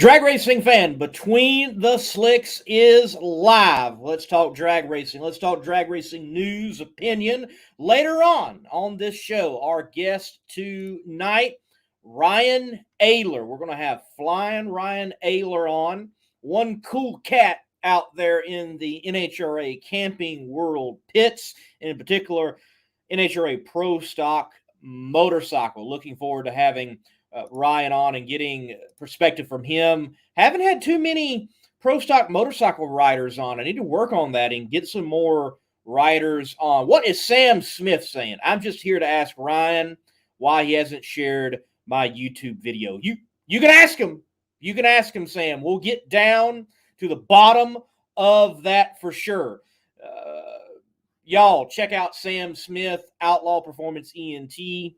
Drag racing fan, Between the Slicks is live. Let's talk drag racing. Let's talk drag racing news, opinion. Later on this show, our guest tonight, Ryan Oehler. We're going to have Flying Ryan Oehler on. One cool cat out there in the NHRA camping world pits, in particular, NHRA Pro Stock Motorcycle. Looking forward to having Ryan on and getting perspective from him. Haven't had too many pro stock motorcycle riders on. I need to work on that and get some more riders on. What is Sam Smith saying? I'm just here to ask Ryan why he hasn't shared my YouTube video. You can ask him. You can ask him, Sam. We'll get down to the bottom of that for sure. Y'all, check out Sam Smith, Outlaw Performance ENT.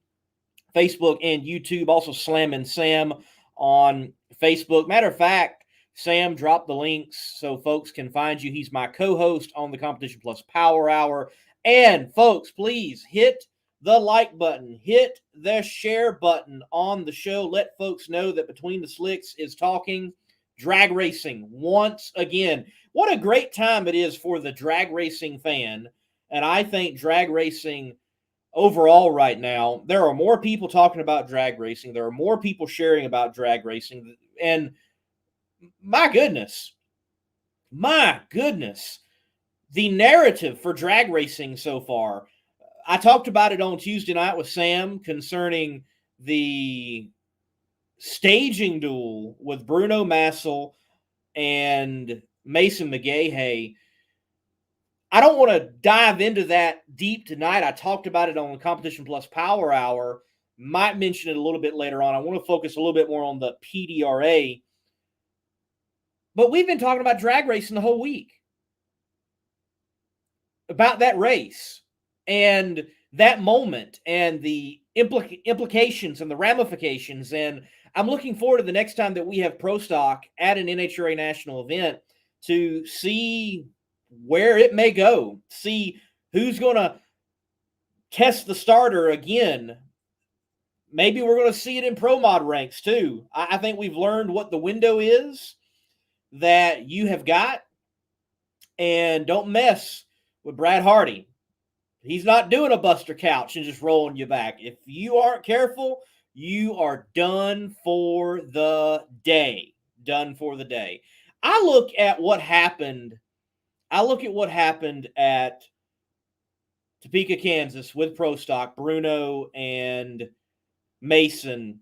Facebook and YouTube, also Slammin' Sam on Facebook. Matter of fact, Sam dropped the links so folks can find you. He's my co-host on the Competition Plus Power Hour. And folks, please hit the like button, hit the share button on the show. Let folks know that Between the Slicks is talking drag racing once again. What a great time it is for the drag racing fan. And I think drag racing overall right now, there are more people talking about drag racing. There are more people sharing about drag racing. And my goodness, the narrative for drag racing so far. I talked about it on Tuesday night with Sam concerning the staging duel with Bruno Massel and Mason McGahey. I don't want to dive into that deep tonight. I talked about it on the Competition Plus Power Hour. Might mention it a little bit later on. I want to focus a little bit more on the PDRA. But we've been talking about drag racing the whole week. About that race and that moment and the implications and the ramifications. And I'm looking forward to the next time that we have Pro Stock at an NHRA national event to see where it may go, see who's going to test the starter again. Maybe we're going to see it in pro mod ranks too. I think we've learned what the window is that you have got, and don't mess with Brad Hardy. He's not doing a buster couch and just rolling you back. If you aren't careful, you are done for the day. Done for the day. I look at what happened at Topeka, Kansas with Pro Stock, Bruno and Mason,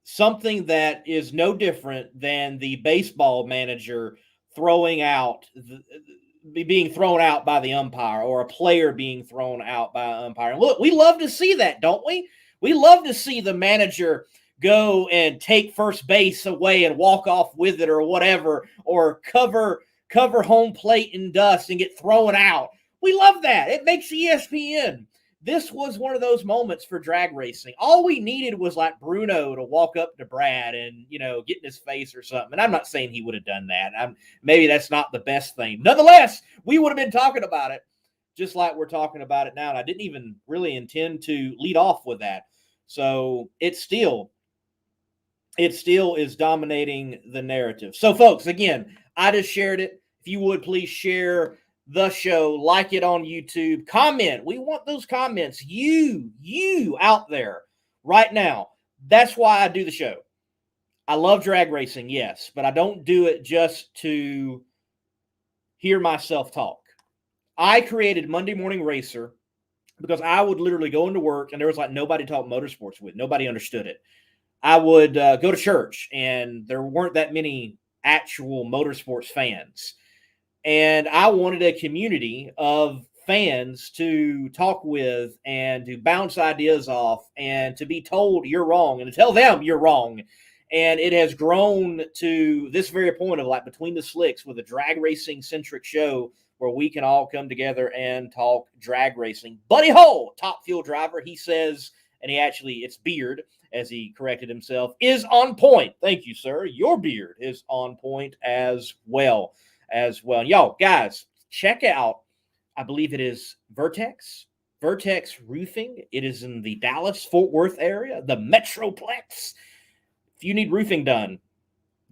something that is no different than the baseball manager being thrown out by the umpire, or a player being thrown out by an umpire. And look, we love to see that, don't we? We love to see the manager go and take first base away and walk off with it or whatever, or cover home plate in dust and get thrown out. We love that. It makes ESPN. This was one of those moments for drag racing. All we needed was like Bruno to walk up to Brad and, get in his face or something. And I'm not saying he would have done that. Maybe that's not the best thing. Nonetheless, we would have been talking about it just like we're talking about it now. And I didn't even really intend to lead off with that. So it still is dominating the narrative. So folks, again, I just shared it. If you would, please share the show, like it on YouTube, comment. We want those comments. You out there right now. That's why I do the show. I love drag racing, yes, but I don't do it just to hear myself talk. I created Monday Morning Racer because I would literally go into work and there was like nobody to talk motorsports with. Nobody understood it. I would go to church and there weren't that many actual motorsports fans. And I wanted a community of fans to talk with and to bounce ideas off and to be told you're wrong and to tell them you're wrong. And it has grown to this very point of like Between the Slicks with a drag racing centric show where we can all come together and talk drag racing. Buddy Hull, Top Fuel driver, he says, and it's Beard, as he corrected himself, is on point. Thank you, sir. Your beard is on point as well. Y'all, guys, check out, I believe it is Vertex Roofing. It is in the Dallas-Fort Worth area, the Metroplex. If you need roofing done,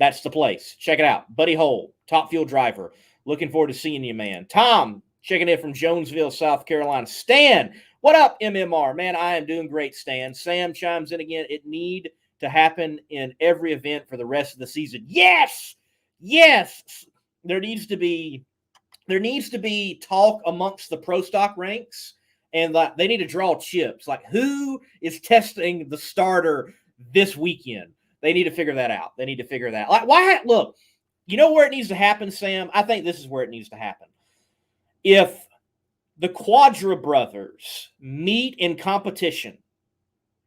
That's the place. Check it out. Buddy Hole, Top Fuel driver. Looking forward to seeing you, man. Tom, checking in from Jonesville, South Carolina. Stan, what up, MMR? Man, I am doing great, Stan. Sam chimes in again. It need to happen in every event for the rest of the season. Yes! Yes! There needs to be talk amongst the pro stock ranks, and like they need to draw chips. Like, who is testing the starter this weekend? They need to figure that out. They need to figure that out. Like, why? Look, you know where it needs to happen, Sam? I think this is where it needs to happen. If the Quadra brothers meet in competition,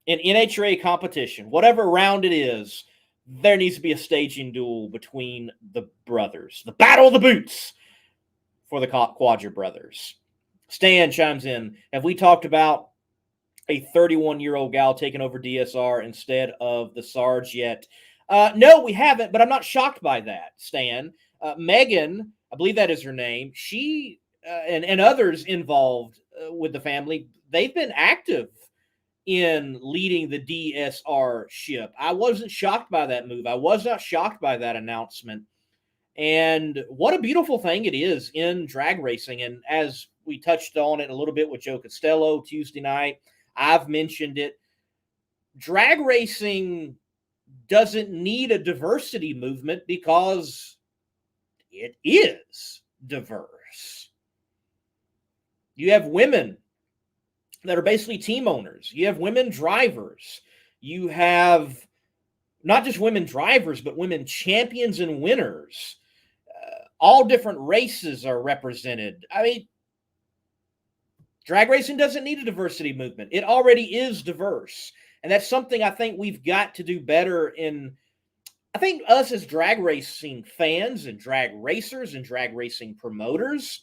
in NHRA competition, whatever round it is, there needs to be a staging duel between the brothers. The Battle of the Boots for the Quadra brothers. Stan chimes in. Have we talked about a 31-year-old gal taking over DSR instead of the Sarge yet? No, we haven't, but I'm not shocked by that, Stan. Megan, I believe that is her name, she and others involved with the family, they've been active in leading the DSR ship. I wasn't shocked by that move. I was not shocked by that announcement. And what a beautiful thing it is in drag racing. And as we touched on it a little bit with Joe Costello Tuesday night, I've mentioned it. Drag racing doesn't need a diversity movement because it is diverse. You have women that are basically team owners. You have women drivers. You have not just women drivers, but women champions and winners. All different races are represented. I mean, drag racing doesn't need a diversity movement. It already is diverse. And that's something I think we've got to do better in. I think us as drag racing fans and drag racers and drag racing promoters,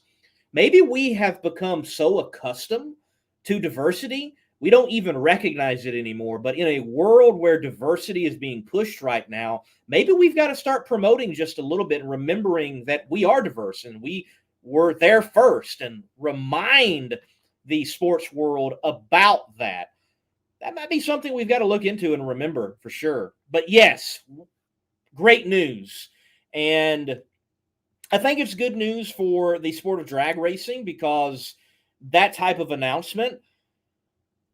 maybe we have become so accustomed to diversity, we don't even recognize it anymore. But in a world where diversity is being pushed right now, maybe we've got to start promoting just a little bit and remembering that we are diverse and we were there first, and remind the sports world about that. That might be something we've got to look into and remember for sure. But yes, great news. And I think it's good news for the sport of drag racing because that type of announcement,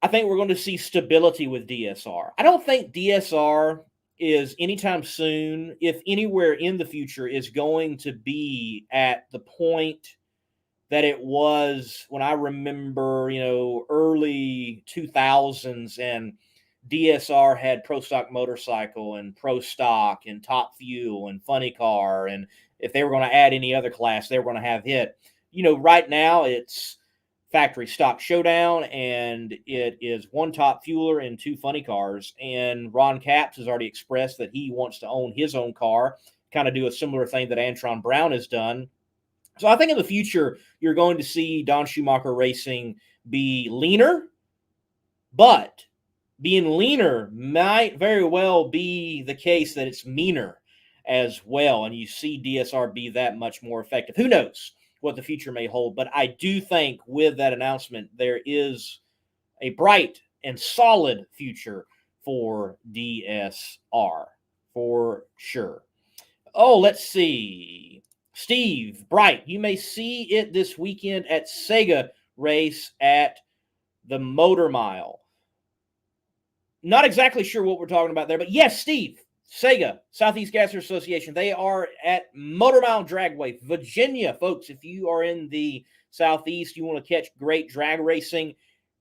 I think we're going to see stability with DSR. I don't think DSR is anytime soon, if anywhere in the future, is going to be at the point that it was when I remember, early 2000s, and DSR had Pro Stock Motorcycle and Pro Stock and Top Fuel and Funny Car. And if they were going to add any other class, they were going to have hit. Right now it's Factory Stock Showdown, and it is one Top Fueler and two Funny Cars. And Ron Capps has already expressed that he wants to own his own car, kind of do a similar thing that Antron Brown has done. So I think in the future, you're going to see Don Schumacher Racing be leaner, but being leaner might very well be the case that it's meaner as well. And you see DSR be that much more effective. Who knows what the future may hold? But I do think with that announcement, there is a bright and solid future for DSR for sure. Oh, let's see. Steve Bright, you may see it this weekend at Sega race at the Motor Mile. Not exactly sure what we're talking about there, but yes, Steve, Sega, Southeast Gasser Association, they are at Motor Mile Dragway, Virginia. Folks, if you are in the Southeast, you want to catch great drag racing,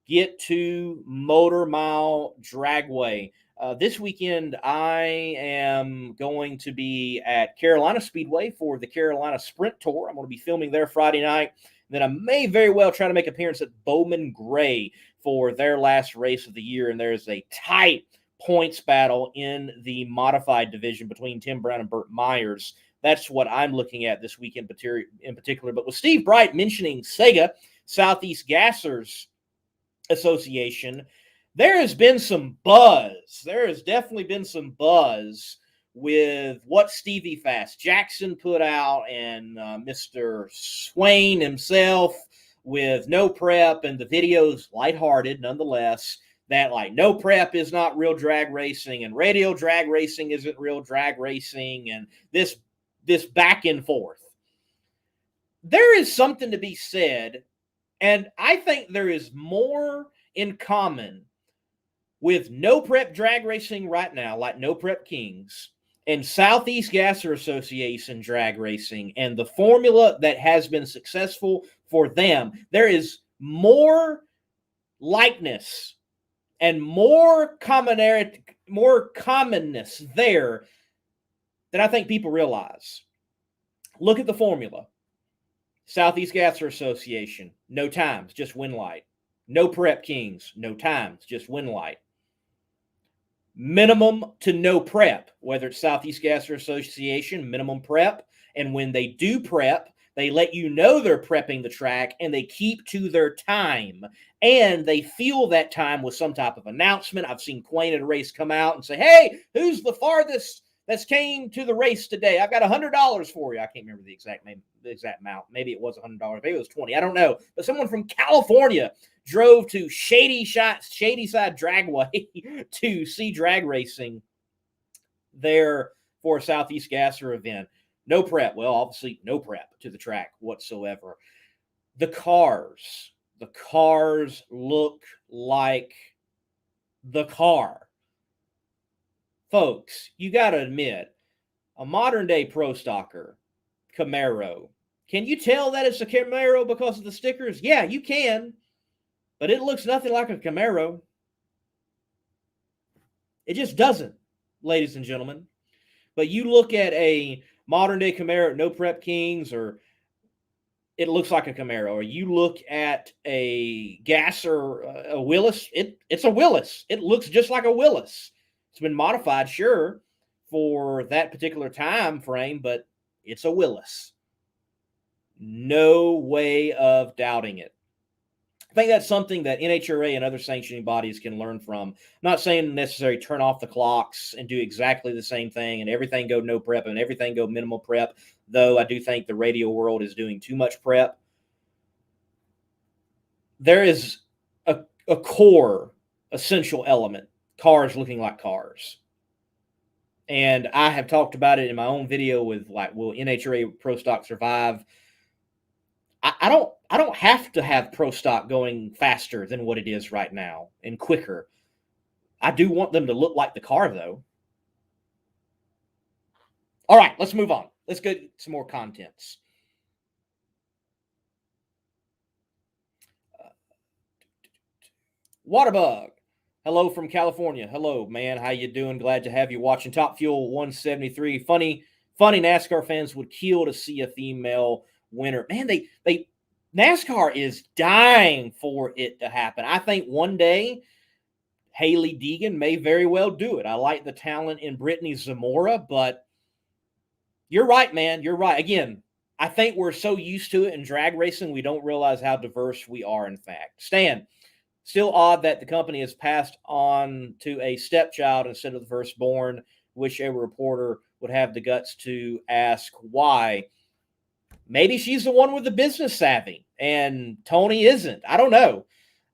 get to Motor Mile Dragway. This weekend, I am going to be at Carolina Speedway for the Carolina Sprint Tour. I'm going to be filming there Friday night. Then I may very well try to make an appearance at Bowman Gray for their last race of the year. And there's a tight points battle in the modified division between Tim Brown and Burt Myers. That's what I'm looking at this weekend in particular. But with Steve Bright mentioning Sega, Southeast Gassers Association, there has been some buzz. There has definitely been some buzz with what Stevie Fast Jackson put out, and Mr. Swain himself with no prep, and the video's lighthearted nonetheless. that like no prep is not real drag racing and radio drag racing isn't real drag racing and this back and forth. There is something to be said, and I think there is more in common with no prep drag racing right now, like No Prep Kings, and Southeast Gasser Association drag racing and the formula that has been successful for them. There is more likeness and more commonness there than I think people realize. Look at the formula. Southeast Gasser Association, no times, just win light. No Prep Kings, no times, just win light. Minimum to no prep, whether it's Southeast Gasser Association, minimum prep. And when they do prep, they let you know they're prepping the track and they keep to their time. And they fill that time with some type of announcement. I've seen Quayne at a race come out and say, hey, who's the farthest that's came to the race today? I've got $100 for you. I can't remember the exact amount. Maybe it was $100. Maybe it was $20. I don't know. But someone from California drove to Shady Side Dragway to see drag racing there for a Southeast Gasser event. No prep. Well, obviously no prep to the track whatsoever. The cars look like the car. Folks, you got to admit, a modern day pro stocker, Camaro, can you tell that it's a Camaro because of the stickers? Yeah, you can, but it looks nothing like a Camaro. It just doesn't, ladies and gentlemen. But you look at a modern day Camaro, No Prep Kings, or it looks like a Camaro, or you look at a Gasser, a Willis, it's a Willis. It looks just like a Willis. It's been modified, sure, for that particular time frame, but it's a Willis. No way of doubting it. I think that's something that NHRA and other sanctioning bodies can learn from. I'm not saying necessarily turn off the clocks and do exactly the same thing and everything go no prep and everything go minimal prep, though I do think the radio world is doing too much prep. There is a core essential element. Cars looking like cars. And I have talked about it in my own video with like, will NHRA Pro Stock survive? I don't have to have Pro Stock going faster than what it is right now and quicker. I do want them to look like the car, though. All right, let's move on. Let's get some more contents. Waterbug. Hello from California. Hello, man. How you doing? Glad to have you watching Top Fuel 173. Funny NASCAR fans would kill to see a female winner. Man, they NASCAR is dying for it to happen. I think one day Hailie Deegan may very well do it. I like the talent in Brittany Zamora, but you're right, man. You're right. Again, I think we're so used to it in drag racing, we don't realize how diverse we are, in fact. Stan, still odd that the company has passed on to a stepchild instead of the firstborn. Wish a reporter would have the guts to ask why. Maybe she's the one with the business savvy and Tony isn't. I don't know.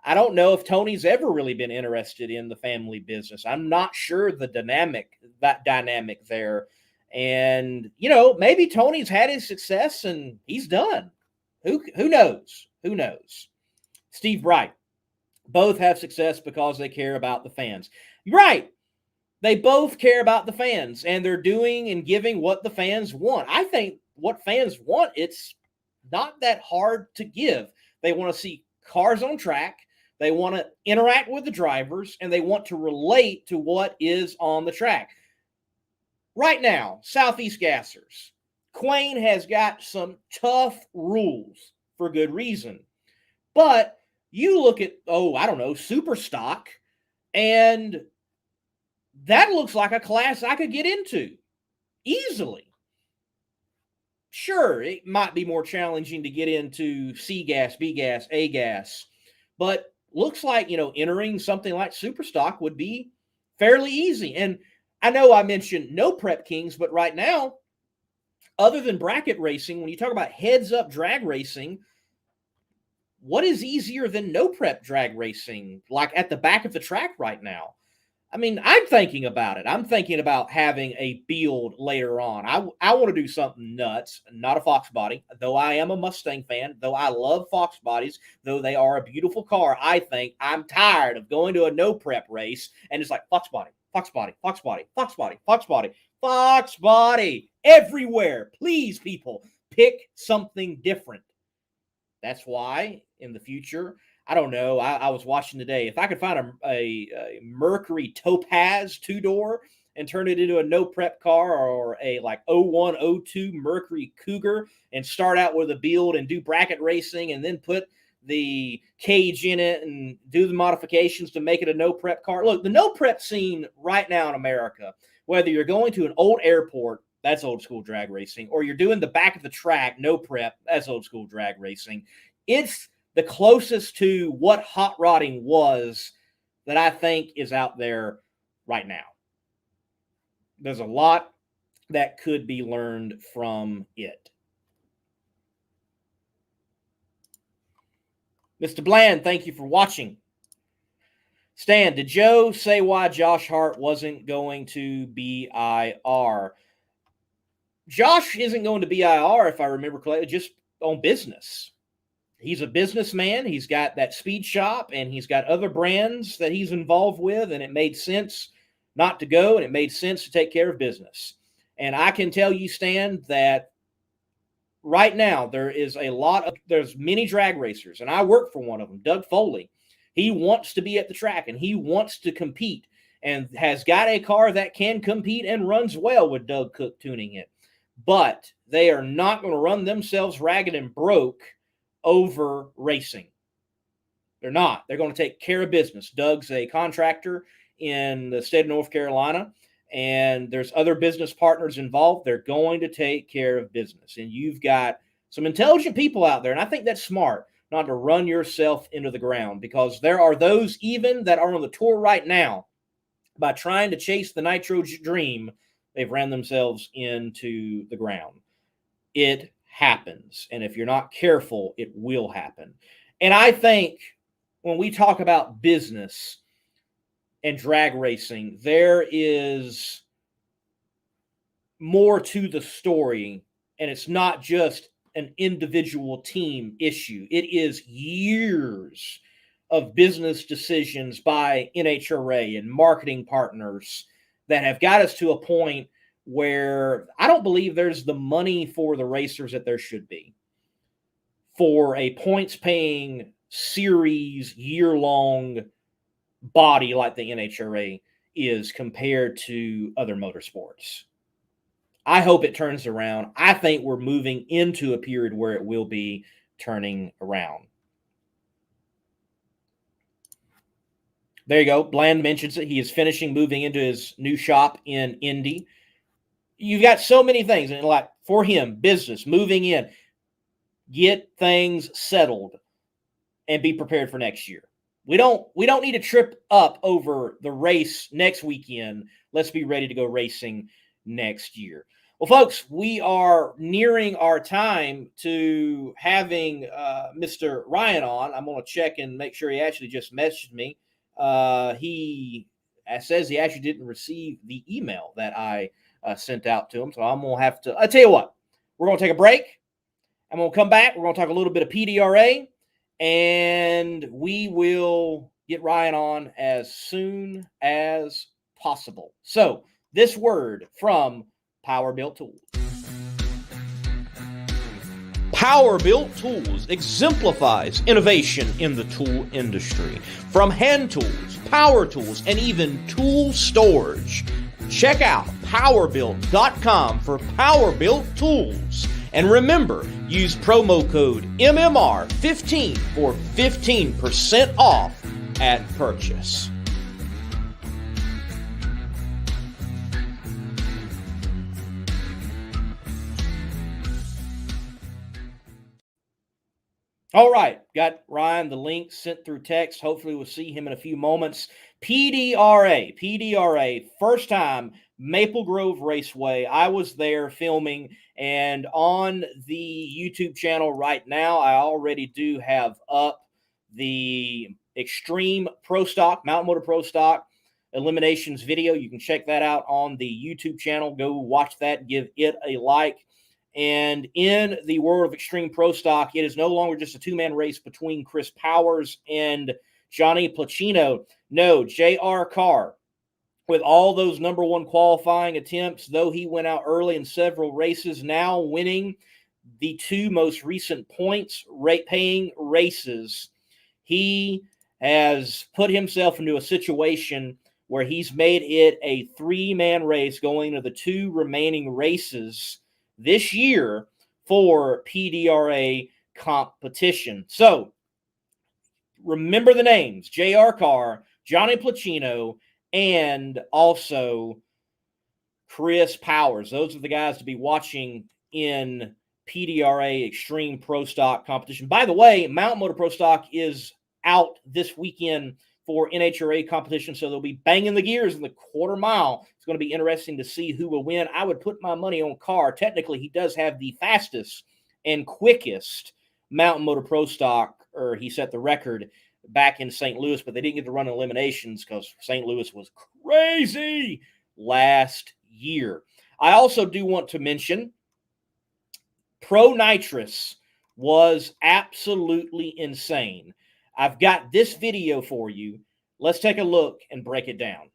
I don't know if Tony's ever really been interested in the family business. I'm not sure that dynamic there. And, maybe Tony's had his success and he's done. Who knows? Who knows? Steve Bright. Both have success because they care about the fans. Right. They both care about the fans, and they're doing and giving what the fans want. I think what fans want, it's not that hard to give. They want to see cars on track. They want to interact with the drivers, and they want to relate to what is on the track. Right now, Southeast Gassers. Quayne has got some tough rules for good reason. But you look at, super stock, and that looks like a class I could get into easily. Sure, it might be more challenging to get into C gas, B gas, A gas, but looks like, entering something like super stock would be fairly easy. And I know I mentioned no Prep Kings, but right now, other than bracket racing, when you talk about heads-up drag racing, what is easier than no prep drag racing, like at the back of the track right now? I mean, I'm thinking about it. I'm thinking about having a build later on. I want to do something nuts, not a Fox body, though I am a Mustang fan, though I love Fox bodies, though they are a beautiful car. I think I'm tired of going to a no prep race and it's like Fox body, Fox body, Fox body, Fox body, Fox body, Fox body everywhere. Please, people, pick something different. That's why in the future, I don't know. I was watching today. If I could find a Mercury Topaz two-door and turn it into a no prep car, or a like 01, 02 Mercury Cougar, and start out with a build and do bracket racing and then put the cage in it and do the modifications to make it a no prep car. Look, the no prep scene right now in America, whether you're going to an old airport, that's old school drag racing, or you're doing the back of the track, no prep, that's old school drag racing. It's the closest to what hot rodding was that I think is out there right now. There's a lot that could be learned from it. Mr. Bland, thank you for watching. Stan, did Joe say why Josh Hart wasn't going to BIR? Josh isn't going to BIR, if I remember correctly, just on business. He's a businessman. He's got that speed shop, and he's got other brands that he's involved with, and it made sense not to go, and it made sense to take care of business. And I can tell you, Stan, that right now there's many drag racers, and I work for one of them, Doug Foley. He wants to be at the track, and he wants to compete, and has got a car that can compete and runs well with Doug Cook tuning it. But they are not going to run themselves ragged and broke over racing. They're not. They're going to take care of business. Doug's a contractor in the state of North Carolina, and there's other business partners involved. They're going to take care of business. And you've got some intelligent people out there, and I think that's smart, not to run yourself into the ground, because there are those even that are on the tour right now, by trying to chase the Nitro dream, they've ran themselves into the ground. It happens. And if you're not careful, it will happen. And I think when we talk about business and drag racing, there is more to the story. And it's not just an individual team issue. It is years of business decisions by NHRA and marketing partners that have got us to a point where I don't believe there's the money for the racers that there should be for a points-paying series, year-long body like the NHRA is compared to other motorsports. I hope it turns around. I think we're moving into a period where it will be turning around. There you go. Bland mentions it. He is finishing moving into his new shop in Indy. You've got so many things, and like for him, business, moving in, get things settled, and be prepared for next year. We don't need to trip up over the race next weekend. Let's be ready to go racing next year. Well, folks, we are nearing our time to having Mr. Ryan on. I'm going to check and make sure he actually just messaged me. He says he actually didn't receive the email that I sent out to him. So I'm going to have to, I tell you what, we're going to take a break. I'm going to come back. We're going to talk a little bit of PDRA, and we will get Ryan on as soon as possible. So this word from Power Built Tools. Power Built Tools exemplifies innovation in the tool industry. From hand tools, power tools, and even tool storage. Check out powerbuilt.com for Power Built Tools. And remember, use promo code MMR15 for 15% off at purchase. All right, got Ryan the link sent through text. Hopefully we'll see him in a few moments. PDRA, first time Maple Grove Raceway. I was there filming, and on the YouTube channel right now, I already do have up the Extreme Pro Stock, Mountain Motor Pro Stock eliminations video. You can check that out on the YouTube channel. Go watch that, give it a like. And in the world of Extreme Pro Stock, it is no longer just a two-man race between Chris Powers and Johnny Placino. No, J.R. Carr, with all those number one qualifying attempts, though he went out early in several races, now winning the two most recent points rate-paying races. He has put himself into a situation where he's made it a three-man race going into the two remaining races this year for PDRA competition. So remember the names: J.R. Carr, Johnny Placino, and also Chris Powers. Those are the guys to be watching in PDRA Extreme Pro Stock competition. By the way, Mountain Motor Pro Stock is out this weekend for NHRA competition, so they'll be banging the gears in the quarter mile. It's going to be interesting to see who will win. I would put my money on Carr. Technically, he does have the fastest and quickest Mountain Motor Pro Stock, or he set the record back in St. Louis, but they didn't get to run eliminations because St. Louis was crazy last year. I also do want to mention Pro Nitrous was absolutely insane. I've got this video for you. Let's take a look and break it down.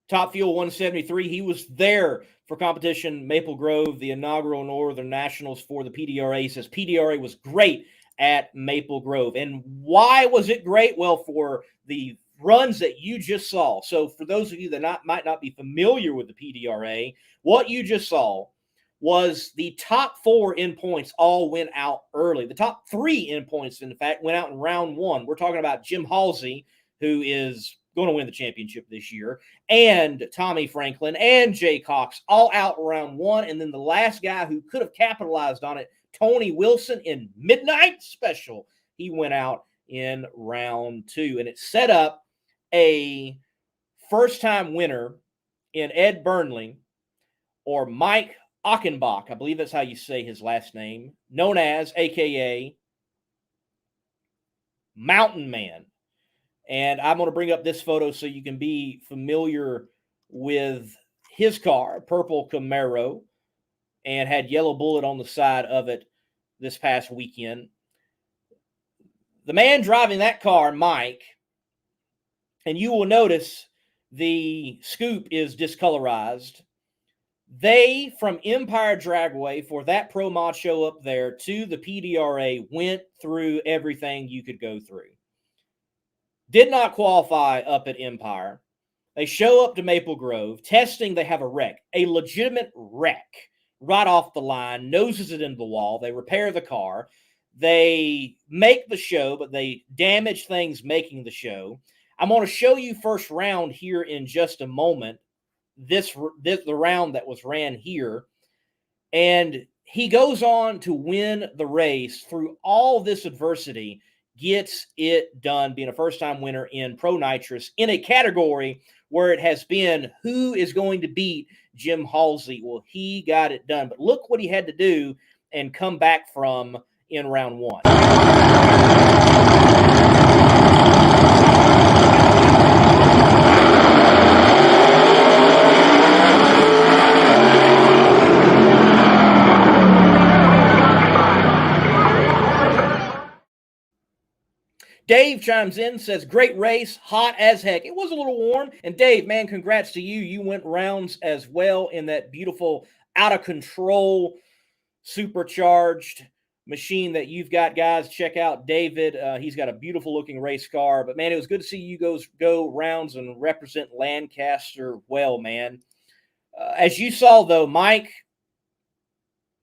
Top Fuel 173, he was there for competition Maple Grove, the inaugural Northern Nationals for the PDRA. He says PDRA was great at Maple Grove. And why was it great? Well, for the runs that you just saw. So for those of you that might not be familiar with the PDRA, what you just saw was the top four in points all went out early. The top three in points, in fact, went out in round one. We're talking about Jim Halsey, who is going to win the championship this year, and Tommy Franklin and Jay Cox all out round one. And then the last guy who could have capitalized on it, Tony Wilson in Midnight Special, he went out in round two. And it set up a first-time winner in Ed Burnley, or Mike Achenbach, I believe that's how you say his last name, known as, a.k.a. Mountain Man. And I'm going to bring up this photo so you can be familiar with his car, purple Camaro, and had yellow bullet on the side of it this past weekend. The man driving that car, Mike, and you will notice the scoop is discolorized. They, from Empire Dragway, for that Pro Mod show up there to the PDRA, went through everything you could go through. Did not qualify up at Empire. They show up to Maple Grove. Testing, they have a wreck. A legitimate wreck right off the line. Noses it into the wall. They repair the car. They make the show, but they damage things making the show. I'm going to show you first round here in just a moment. The round that was ran here. And he goes on to win the race through all this adversity. Gets it done, being a first-time winner in Pro Nitrous in a category where it has been who is going to beat Jim Halsey. Well, he got it done. But look what he had to do and come back from in round one. Dave chimes in, says, great race, hot as heck. It was a little warm. And Dave, man, congrats to you. You went rounds as well in that beautiful, out-of-control, supercharged machine that you've got, guys. Check out David. He's got a beautiful looking race car. But man, it was good to see you go rounds and represent Lancaster well, man. As you saw though, Mike,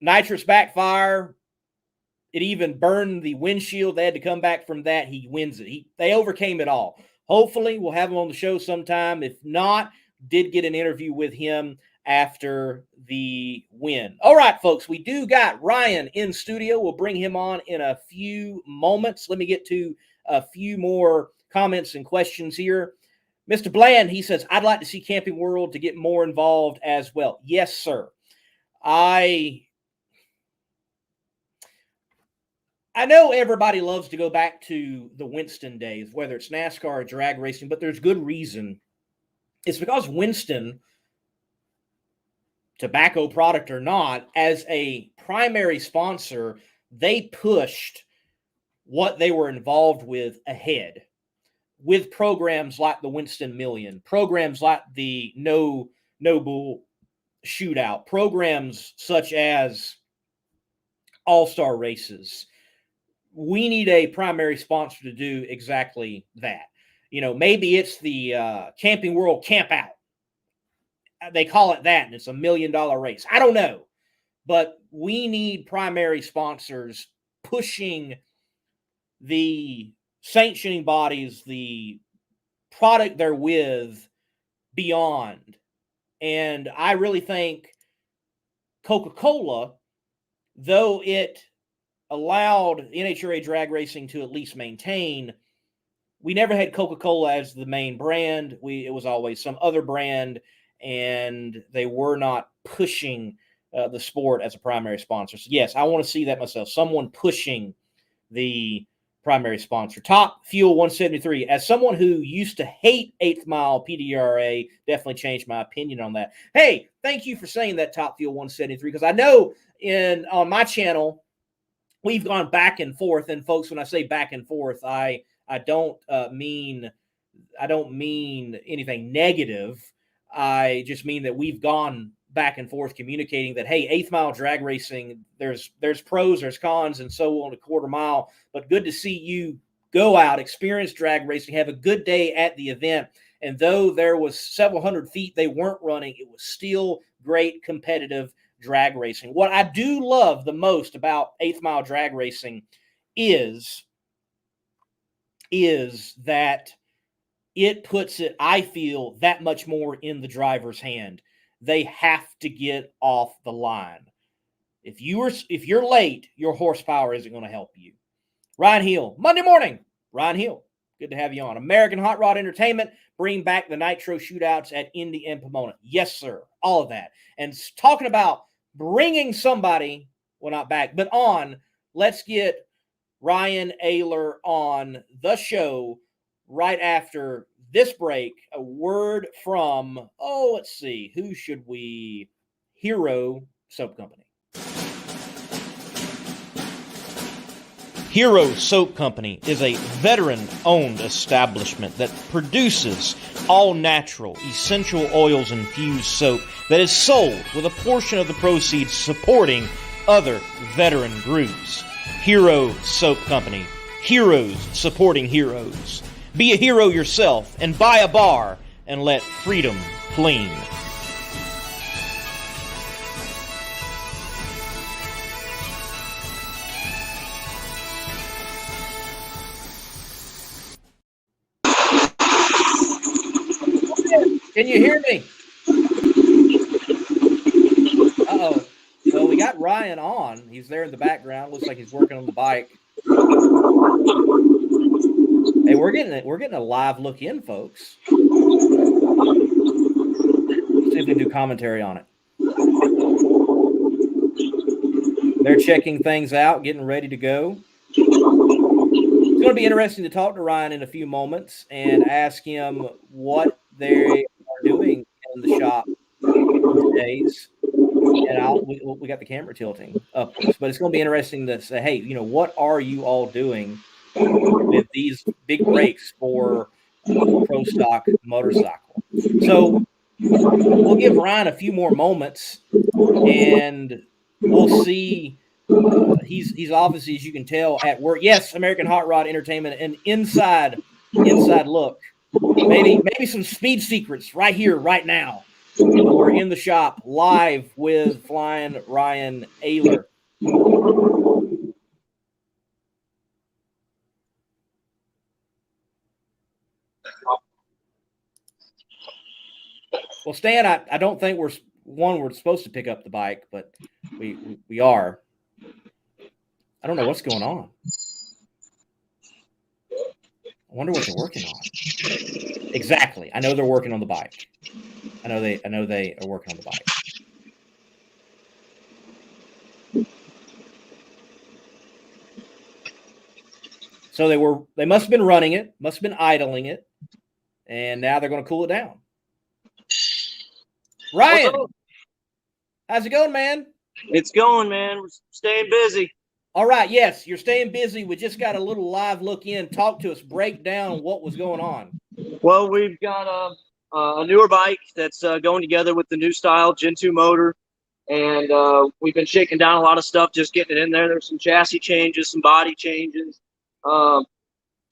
nitrous backfire. It even burned the windshield. They had to come back from that. He wins it. They overcame it all. Hopefully, we'll have him on the show sometime. If not, did get an interview with him after the win. All right, folks, we do got Ryan in studio. We'll bring him on in a few moments. Let me get to a few more comments and questions here. Mr. Bland, he says, I'd like to see Camping World to get more involved as well. Yes, sir. I know everybody loves to go back to the Winston days, whether it's NASCAR or drag racing, but there's good reason. It's because Winston, tobacco product or not, as a primary sponsor, they pushed what they were involved with ahead with programs like the Winston Million, programs like the No Bull Shootout, programs such as All-Star Races. We need a primary sponsor to do exactly that. You know, maybe it's the Camping World Camp Out. They call it that, and it's $1 million race. I don't know. But we need primary sponsors pushing the sanctioning bodies, the product they're with, beyond. And I really think Coca-Cola, though it allowed NHRA drag racing to at least maintain, we never had Coca-Cola as the main brand. It was always some other brand, and they were not pushing the sport as a primary sponsor. So yes, I want to see that myself. Someone pushing the primary sponsor. Top Fuel 173. As someone who used to hate 8th Mile PDRA, definitely changed my opinion on that. Hey, thank you for saying that, Top Fuel 173, because I know on my channel, we've gone back and forth, and folks, when I say back and forth, I don't mean anything negative. I just mean that we've gone back and forth communicating that, hey, 8th Mile drag racing, there's pros, there's cons, and so on a quarter mile. But good to see you go out, experience drag racing, have a good day at the event. And though there was several hundred feet they weren't running, it was still great competitive drag racing. What I do love the most about 8th Mile drag racing is that it puts it, I feel, that much more in the driver's hand. They have to get off the line. If you're late, your horsepower isn't going to help you. Ryan Hill, Monday morning. Ryan Hill, good to have you on. American Hot Rod Entertainment, bring back the Nitro shootouts at Indy and Pomona. Yes, sir. All of that. And talking about bringing somebody, well, not back, but on, let's get Ryan Oehler on the show right after this break. A word from, let's see, who should we? Hero Soap Company. Hero Soap Company is a veteran-owned establishment that produces all-natural, essential oils-infused soap that is sold with a portion of the proceeds supporting other veteran groups. Hero Soap Company. Heroes supporting heroes. Be a hero yourself and buy a bar and let freedom clean. Can you hear me? Uh-oh. Well, we got Ryan on. He's there in the background. Looks like he's working on the bike. Hey, we're getting a live look in, folks. Let's see if we can do commentary on it. They're checking things out, getting ready to go. It's going to be interesting to talk to Ryan in a few moments and ask him what they are doing in the shop these days. And we got the camera tilting upwards, but it's going to be interesting to say, hey, what are you all doing with these big breaks for pro stock motorcycle? So we'll give Ryan a few more moments, and we'll see He's obviously, as you can tell, at work. Yes, American Hot Rod Entertainment, an inside look. Maybe some speed secrets right here, right now. We're in the shop live with Flying Ryan Oehler. Well, Stan, I don't think we're supposed to pick up the bike, but we are. I don't know what's going on. I wonder what they're working on. Exactly. I know they're working on the bike. I know they are working on the bike. So they must have been running it, must have been idling it, and now they're going to cool it down. Ryan, how's it going, man? It's going, man. We're staying busy. All right, yes, you're staying busy. We just got a little live look in. Talk to us. Break down what was going on. Well, we've got a newer bike that's going together with the new style Gen 2 motor, and we've been shaking down a lot of stuff, just getting it in there. There's some chassis changes, some body changes,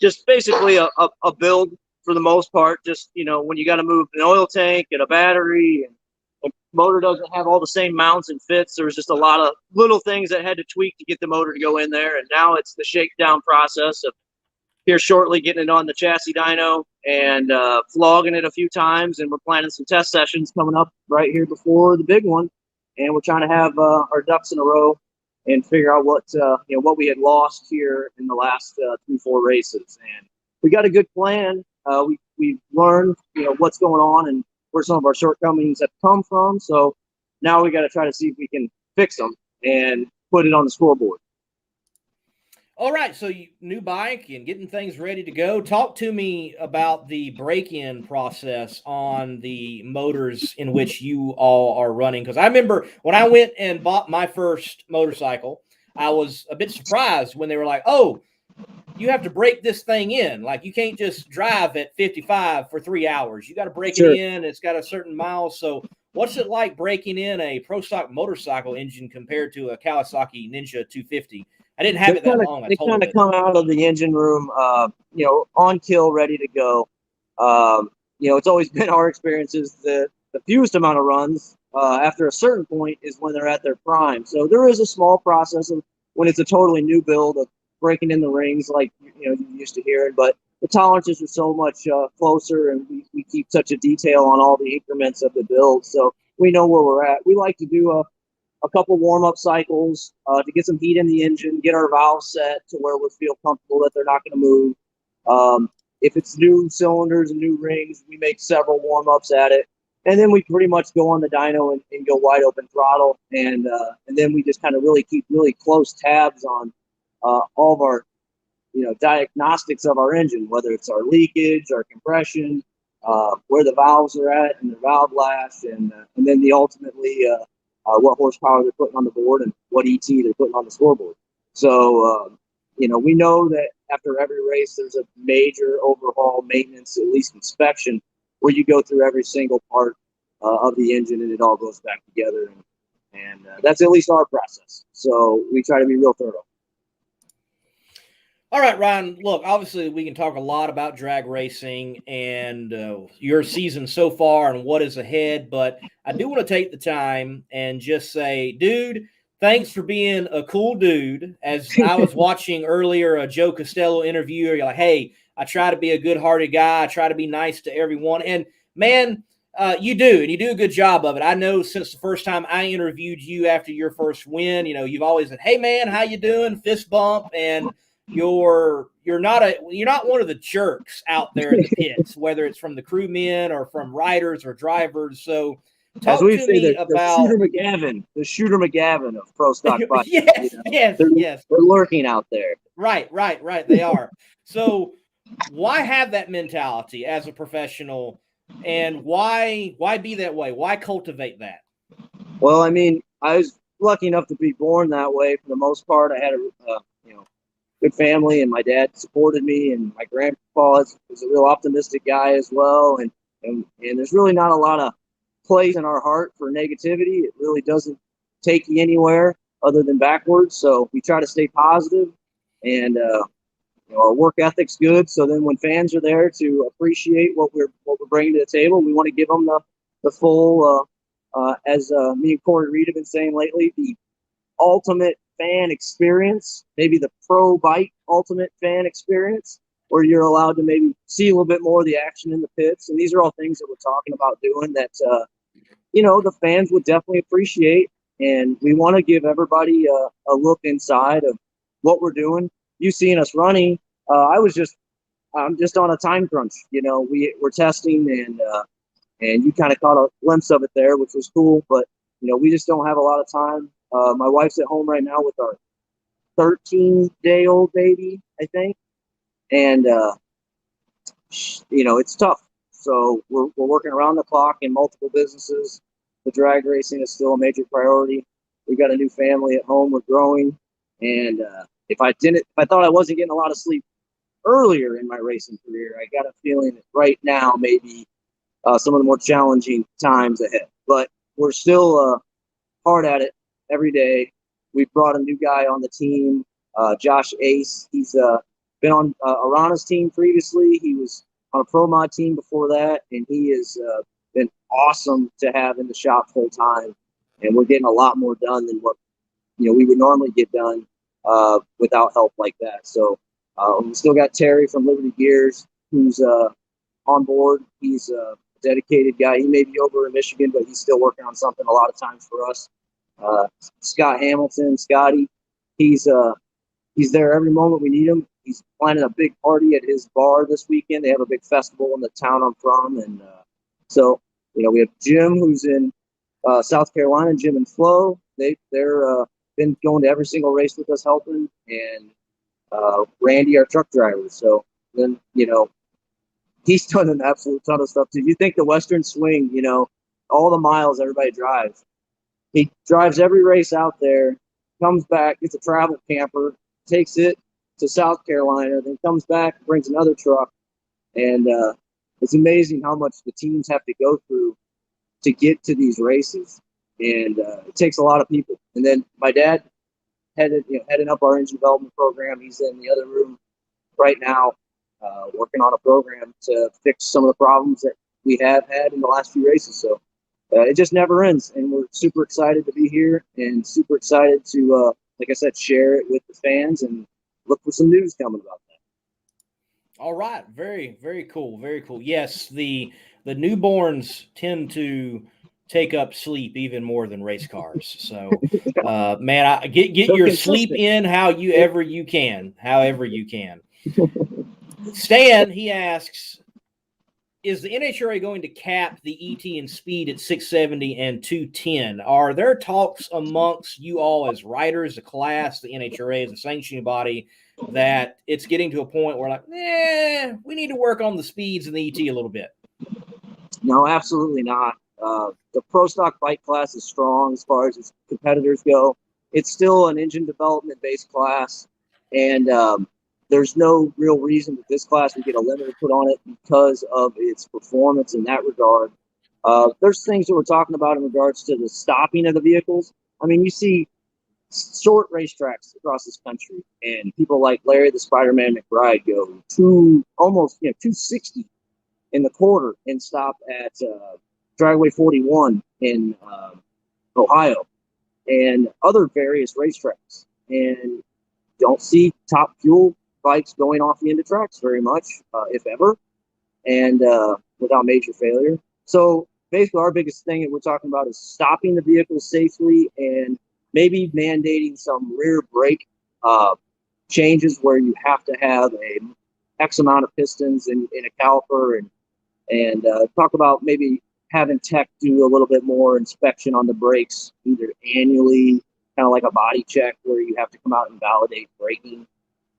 just basically a build for the most part. Just, you know, when you got to move an oil tank and a battery, and the motor doesn't have all the same mounts and fits. There was just a lot of little things that had to tweak to get the motor to go in there. And now it's the shakedown process of here shortly getting it on the chassis dyno and flogging it a few times. And we're planning some test sessions coming up right here before the big one. And we're trying to have our ducks in a row and figure out what we had lost here in the last 3-4 races. And we got a good plan. We've learned, what's going on and where some of our shortcomings have come from. So now we got to try to see if we can fix them and put it on the scoreboard. All right, so new bike and getting things ready to go. Talk to me about the break-in process on the motors in which you all are running. Because I remember when I went and bought my first motorcycle, I was a bit surprised when they were like, oh, you have to break this thing in. Like, you can't just drive at 55 for 3 hours. You got to break Sure. it in. It's got a certain mile. So what's it like breaking in a Pro Stock motorcycle engine compared to a Kawasaki Ninja 250? I didn't have it that long. They kind of come out of the engine room, on kill, ready to go. It's always been our experiences that the fewest amount of runs after a certain point is when they're at their prime. So there is a small process of when it's a totally new build of breaking in the rings like you used to hearing, but the tolerances are so much closer, and we keep such a detail on all the increments of the build, so we know where we're at. We like to do a couple warm-up cycles to get some heat in the engine, get our valves set to where we feel comfortable that they're not going to move. If it's new cylinders and new rings, we make several warm-ups at it, and then we pretty much go on the dyno and go wide open throttle, and then we just kind of really keep really close tabs on all of our diagnostics of our engine, whether it's our leakage, our compression, where the valves are at and the valve lash, and then ultimately what horsepower they're putting on the board and what ET they're putting on the scoreboard. So we know that after every race there's a major overhaul, maintenance, at least inspection, where you go through every single part of the engine and it all goes back together, and that's at least our process. So we try to be real thorough. All right, Ryan, look, obviously we can talk a lot about drag racing and your season so far and what is ahead, but I do want to take the time and just say, dude, thanks for being a cool dude. As I was watching earlier a Joe Costello interview, you're like, hey, I try to be a good-hearted guy. I try to be nice to everyone. And, man, you do, and you do a good job of it. I know since the first time I interviewed you after your first win, you've always said, hey, man, how you doing? Fist bump, and you're not one of the jerks out there in the pits, whether it's from the crewmen or from riders or drivers. So talk to me about the Shooter McGavin of Pro Stock bikes. Yes. They're lurking out there. Right. They are. So why have that mentality as a professional, and why be that way? Why cultivate that? Well, I mean, I was lucky enough to be born that way for the most part. I had a good family, and my dad supported me, and my grandpa was a real optimistic guy as well. And there's really not a lot of place in our heart for negativity. It really doesn't take you anywhere. other than backwards. So we try to stay positive, and our work ethic's good. So then when fans are there to appreciate what we're bringing to the table, we want to give them the full, as me and Corey Reed have been saying lately, the ultimate fan experience, maybe the pro bike ultimate fan experience, where you're allowed to maybe see a little bit more of the action in the pits. And these are all things that we're talking about doing that, the fans would definitely appreciate. And we want to give everybody a look inside of what we're doing. You seeing us running, I'm just on a time crunch. We're testing, and you kind of caught a glimpse of it there, which was cool. But we just don't have a lot of time. My wife's at home right now with our 13-day-old baby, I think, and it's tough. So we're working around the clock in multiple businesses. The drag racing is still a major priority. We got a new family at home. We're growing, and if I thought I wasn't getting a lot of sleep earlier in my racing career, I got a feeling that right now maybe some of the more challenging times ahead. But we're still hard at it every day. We've brought a new guy on the team, Josh Ace. He's been on Arana's team previously. He was on a pro mod team before that, and he has been awesome to have in the shop full time. And we're getting a lot more done than what we would normally get done without help like that. So we still got Terry from Liberty Gears, who's on board. He's a dedicated guy. He may be over in Michigan, but he's still working on something a lot of times for us. Scott Hamilton, Scotty, he's there every moment we need him. He's planning a big party at his bar this weekend. They have a big festival in the town I'm from, and so we have Jim, who's in South Carolina. Jim and Flo, they're been going to every single race with us helping, and Randy, our truck driver. So then he's done an absolute ton of stuff too. You think the Western Swing, all the miles everybody drives. He drives every race out there, comes back, gets a travel camper, takes it to South Carolina, then comes back, brings another truck. And it's amazing how much the teams have to go through to get to these races. And it takes a lot of people. And then my dad heading up our engine development program. He's in the other room right now working on a program to fix some of the problems that we have had in the last few races. So it just never ends, and we're super excited to be here and super excited to, like I said, share it with the fans and look for some news coming about that. All right. Very, very cool. Very cool. Yes, the newborns tend to take up sleep even more than race cars. So, man, get your sleep in however you can. Stan, he asks, is the NHRA going to cap the ET and speed at 670 and 210? Are there talks amongst you all as riders, the class, the NHRA as a sanctioning body, that it's getting to a point where we need to work on the speeds in the ET a little bit? No, absolutely not. The pro stock bike class is strong as far as its competitors go. It's still an engine development based class, and there's no real reason that this class would get a limit put on it because of its performance in that regard. There's things that we're talking about in regards to the stopping of the vehicles. I mean, you see short racetracks across this country, and people like Larry the Spider-Man McBride go to almost 260 in the quarter and stop at Dragway 41 in Ohio and other various racetracks. And don't see top fuel bikes going off the end of tracks very much, if ever, and without major failure. So basically our biggest thing that we're talking about is stopping the vehicle safely and maybe mandating some rear brake changes where you have to have a X amount of pistons in a caliper, and talk about maybe having tech do a little bit more inspection on the brakes, either annually, kind of like a body check where you have to come out and validate braking,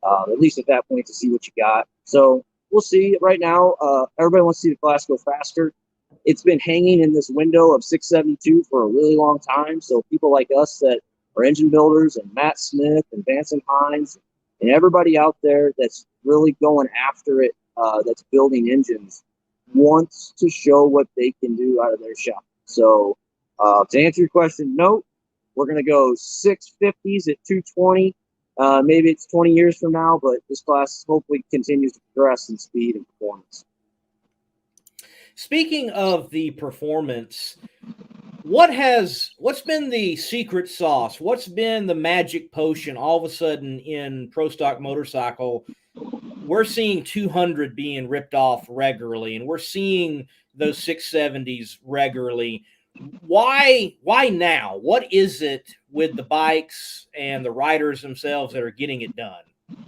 at least at that point, to see what you got. So we'll see. Right now, everybody wants to see the class go faster. It's been hanging in this window of 672 for a really long time. So people like us that are engine builders, and Matt Smith and Vance and Hines and everybody out there that's really going after it, that's building engines, wants to show what they can do out of their shop. So to answer your question, no, we're going to go 650s at 220. Maybe it's 20 years from now, but this class hopefully continues to progress in speed and performance. Speaking of the performance, what's been the secret sauce? What's been the magic potion all of a sudden in pro stock motorcycle? We're seeing 200 being ripped off regularly, and we're seeing those 670s regularly. Why now? What is it with the bikes and the riders themselves that are getting it done?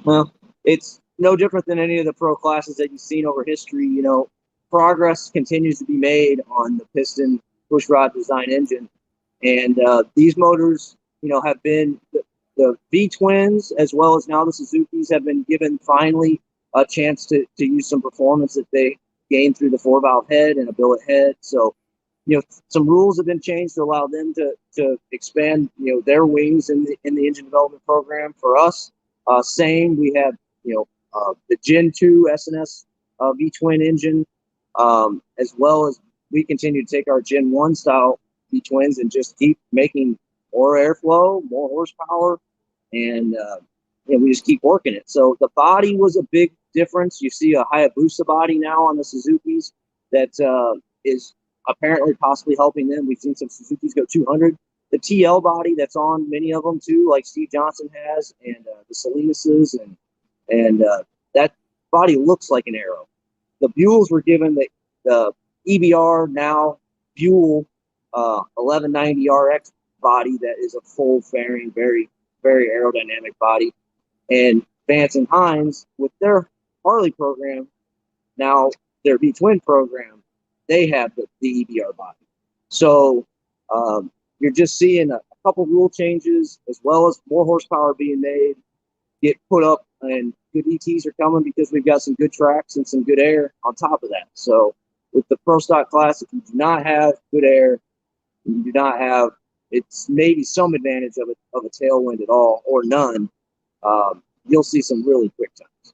Well, it's no different than any of the pro classes that you've seen over history. You know, progress continues to be made on the piston pushrod design engine, and these motors, you know, have been the V twins as well as now the Suzuki's have been given finally a chance to use some performance that they gained through the 4-valve head and a billet head. So, you know, some rules have been changed to allow them to expand, you know, their wings in the engine development program. For us, same, we have, you know, the Gen 2 SNS V-twin engine, as well as we continue to take our Gen 1 style V-twins and just keep making more airflow, more horsepower, and you know, we just keep working it. So the body was a big difference. You see a Hayabusa body now on the Suzuki's that is apparently possibly helping them. We've seen some Suzuki's go 200. The TL body that's on many of them too, like Steve Johnson has, and the Salinas' and that body looks like an Aero. The Buells were given the EBR now Buell 1190 RX body that is a full fairing, very, very aerodynamic body. And Vance and Hines, with their Harley program, now their V-twin program, they have the EBR body. So you're just seeing a couple rule changes as well as more horsepower being made, get put up, and good ETs are coming because we've got some good tracks and some good air on top of that. So with the Pro Stock class, if you do not have good air, you do not have, it's maybe some advantage of a tailwind at all or none, you'll see some really quick times.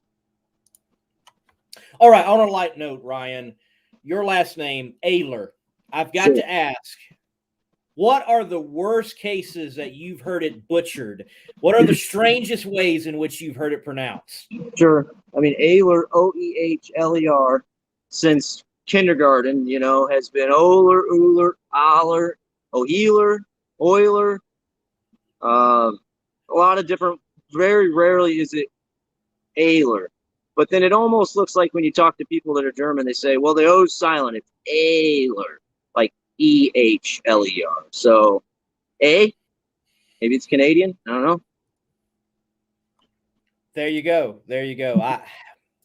All right, on a light note, Ryan, your last name, Oehler. I've got to ask, what are the worst cases that you've heard it butchered? What are the strangest ways in which you've heard it pronounced? Sure. I mean, Oehler, Oehler, since kindergarten, you know, has been Oehler, Euler, Aller, Oehler, Euler. A lot of different, very rarely is it Oehler. But then it almost looks like when you talk to people that are German, they say, well, the O's silent. It's Oehler, like Ehler. So, maybe it's Canadian. I don't know. There you go. There you go.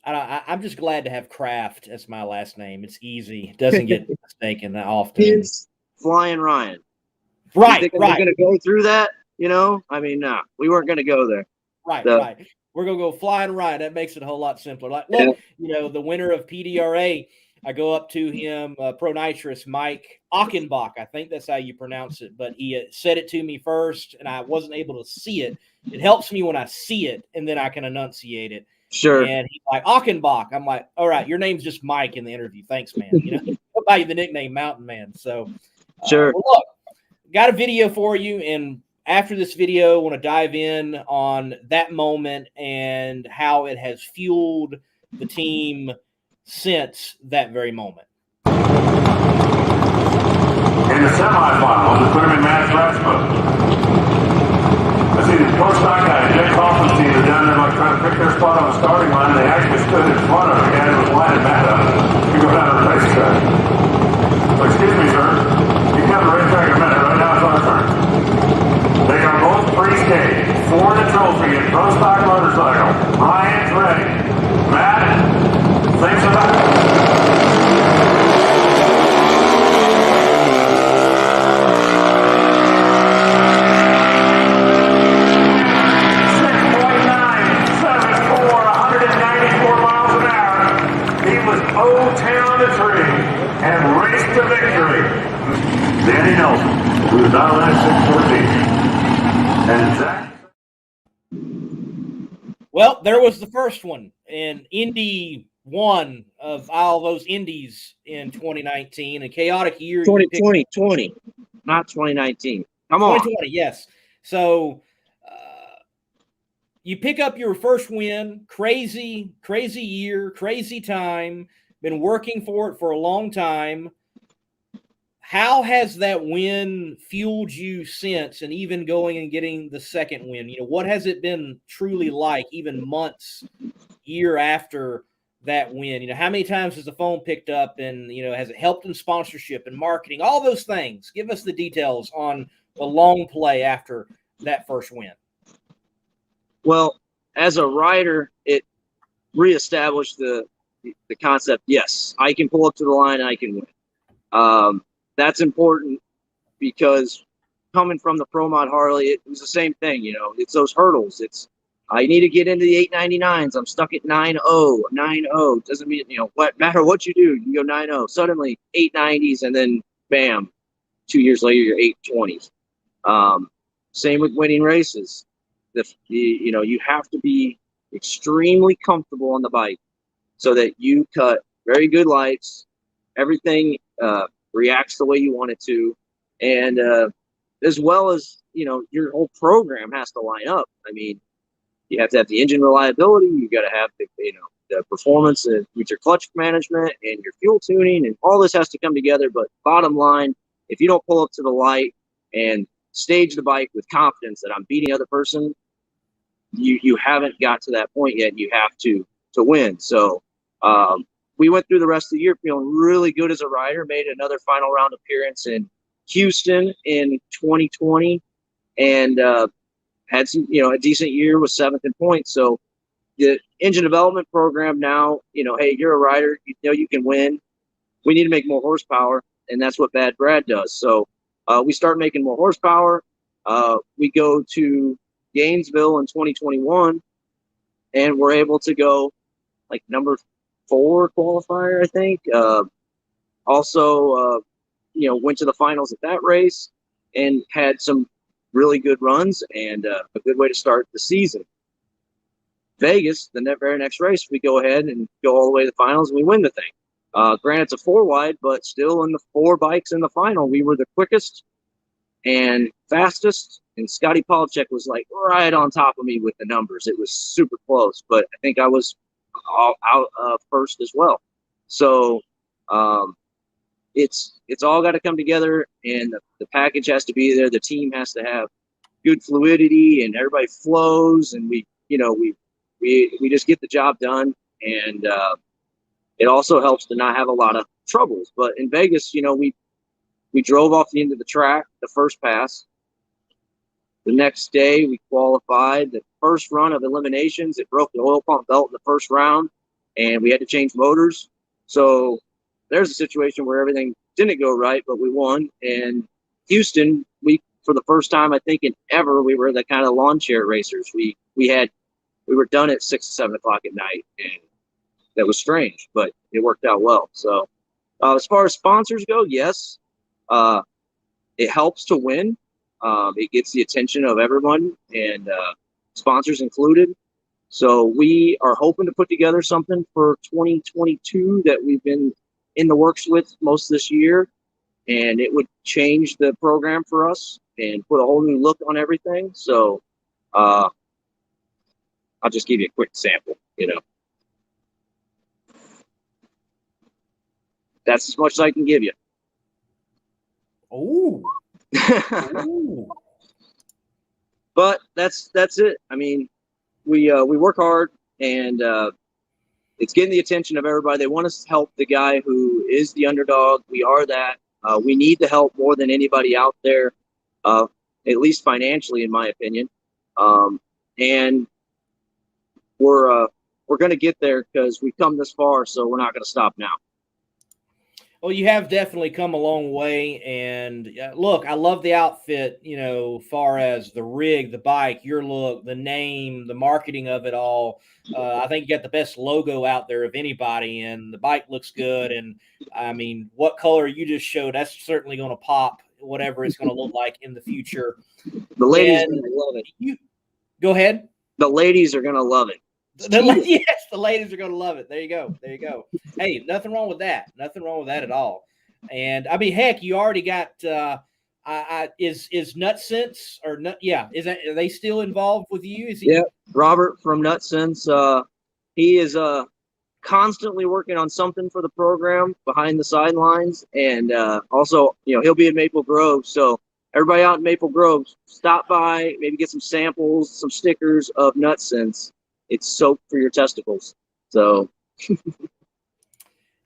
I'm just glad to have Kraft as my last name. It's easy. It doesn't get mistaken that often. It's Flying Ryan. Right, We're right. going to go through that, you know? I mean, no, we weren't going to go there. Right, right. We're going to go Flying Ryan. That makes it a whole lot simpler. Like, look, you know, the winner of PDRA, I go up to him, Pro Nitrous, Mike Achenbach. I think that's how you pronounce it. But he said it to me first, and I wasn't able to see it. It helps me when I see it, and then I can enunciate it. Sure. And he's like, Achenbach. I'm like, all right, your name's just Mike in the interview. Thanks, man. You know, I'll buy you the nickname Mountain Man. So, sure. Well, look, got a video for you, and after this video, I want to dive in on that moment and how it has fueled the team since that very moment. In the semifinals, we put him in Matt's Rasmus. I see the Pro Stock guy, Jay Kaufman's team is down there like trying to pick their spot on the starting line. They actually stood in front of the guy who was lining Matt up to go down to the racetrack. So, excuse me, sir. You can have the racetrack in a minute. Right now it's our turn. They are both pre-skating for the trophy in Pro Stock motorcycle. Ryan's ready. Matt, thanks for that. 194 miles an hour. He was 0-10 on the tree and raced to victory. Danny Nelson, who is now at 614. And Zach. Well, there was the first one in Indy 1 of all those Indies in 2019, a chaotic year. 2020, not 2019. Come on. 2020, yes. So you pick up your first win. Crazy year, crazy time. Been working for it for a long time. How has that win fueled you since, and even going and getting the second win? What has it been truly like, even months, year after that win? How many times has the phone picked up, and has it helped in sponsorship and marketing, all those things? Give us the details on the long play after that first win. Well, as a rider, it reestablished the concept. Yes, I can pull up to the line and I can win. That's important because coming from the Pro Mod Harley, it was the same thing. It's those hurdles. It's I need to get into the 899s. I'm stuck at 9.0. 9.0 doesn't mean what matter what you do. You go 9.0. Suddenly 890s, and then bam, 2 years later you're 820s. Same with winning races. You have to be extremely comfortable on the bike so that you cut very good lights. Everything reacts the way you want it to, and as well as your whole program has to line up. I mean, you have to have the engine reliability. You got to have the performance with your clutch management and your fuel tuning, and all this has to come together. But bottom line, if you don't pull up to the light and stage the bike with confidence that I'm beating the other person, you haven't got to that point yet. You have to win. So we went through the rest of the year feeling really good as a rider. Made another final round appearance in Houston in 2020, and had some a decent year, was 7th in points. So the engine development program now, hey, you're a rider, you can win. We need to make more horsepower, and that's what Bad Brad does. So we start making more horsepower. We go to Gainesville in 2021, and we're able to go like number 4 qualifier, I think. Also, went to the finals at that race and had some really good runs and a good way to start the season. Vegas, the very next race, we go ahead and go all the way to the finals, and we win the thing. Granted, it's a 4-wide, but still in the 4 bikes in the final, we were the quickest and fastest, and Scotty Polachek was like right on top of me with the numbers. It was super close, but I think I was out first as well. So it's all got to come together, and the package has to be there. The team has to have good fluidity, and everybody flows, and we just get the job done. And it also helps to not have a lot of troubles. But in Vegas, we drove off the end of the track, the first pass. The next day, we qualified. The first run of eliminations, it broke the oil pump belt in the first round, and we had to change motors. So there's a situation where everything didn't go right, but we won. And Houston, for the first time, I think, in ever, we were the kind of lawn chair racers. We were done at 6 or 7 o'clock at night, and that was strange, but it worked out well. So as far as sponsors go, yes, it helps to win. It gets the attention of everyone, and sponsors included. So we are hoping to put together something for 2022 that we've been in the works with most this year, and it would change the program for us and put a whole new look on everything. So I'll just give you a quick sample. That's as much as I can give you. Ooh. But that's it. I mean, we work hard, and it's getting the attention of everybody. They want us to help the guy who is the underdog. We are that. We need the help more than anybody out there, at least financially, in my opinion. And we're going to get there because we've come this far, so we're not going to stop now. Well, you have definitely come a long way, and look, I love the outfit, far as the rig, the bike, your look, the name, the marketing of it all. I think you got the best logo out there of anybody, and the bike looks good. And I mean, what color you just showed, that's certainly going to pop, whatever it's going to look like in the future. The ladies are going to love it. Go ahead. The ladies are going to love it. Yes, the ladies are going to love it. There you go. Hey, nothing wrong with that. Nothing wrong with that at all. And I mean, heck, you already got is Nutsense or Nut? Yeah, are they still involved with you? Is he? Yeah, Robert from Nutsense. He is constantly working on something for the program behind the sidelines, and also, he'll be in Maple Grove. So everybody out in Maple Grove, stop by, maybe get some samples, some stickers of Nutsense. It's soap for your testicles. So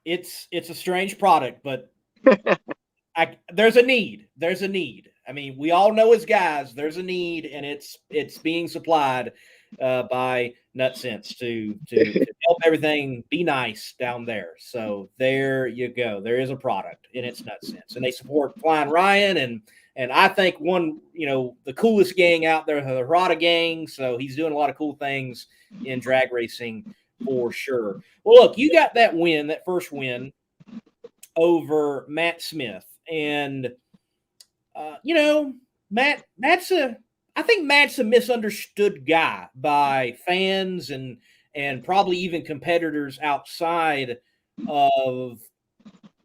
it's a strange product, but there's a need. There's a need. I mean, we all know as guys, there's a need, and it's being supplied by Nutsense to help everything be nice down there. So there you go. There is a product, and it's Nutsense, and they support Flying Ryan and I think the coolest gang out there, the Rada gang. So he's doing a lot of cool things in drag racing for sure. Well, look, you got that first win over Matt Smith. And, I think Matt's a misunderstood guy by fans and probably even competitors outside of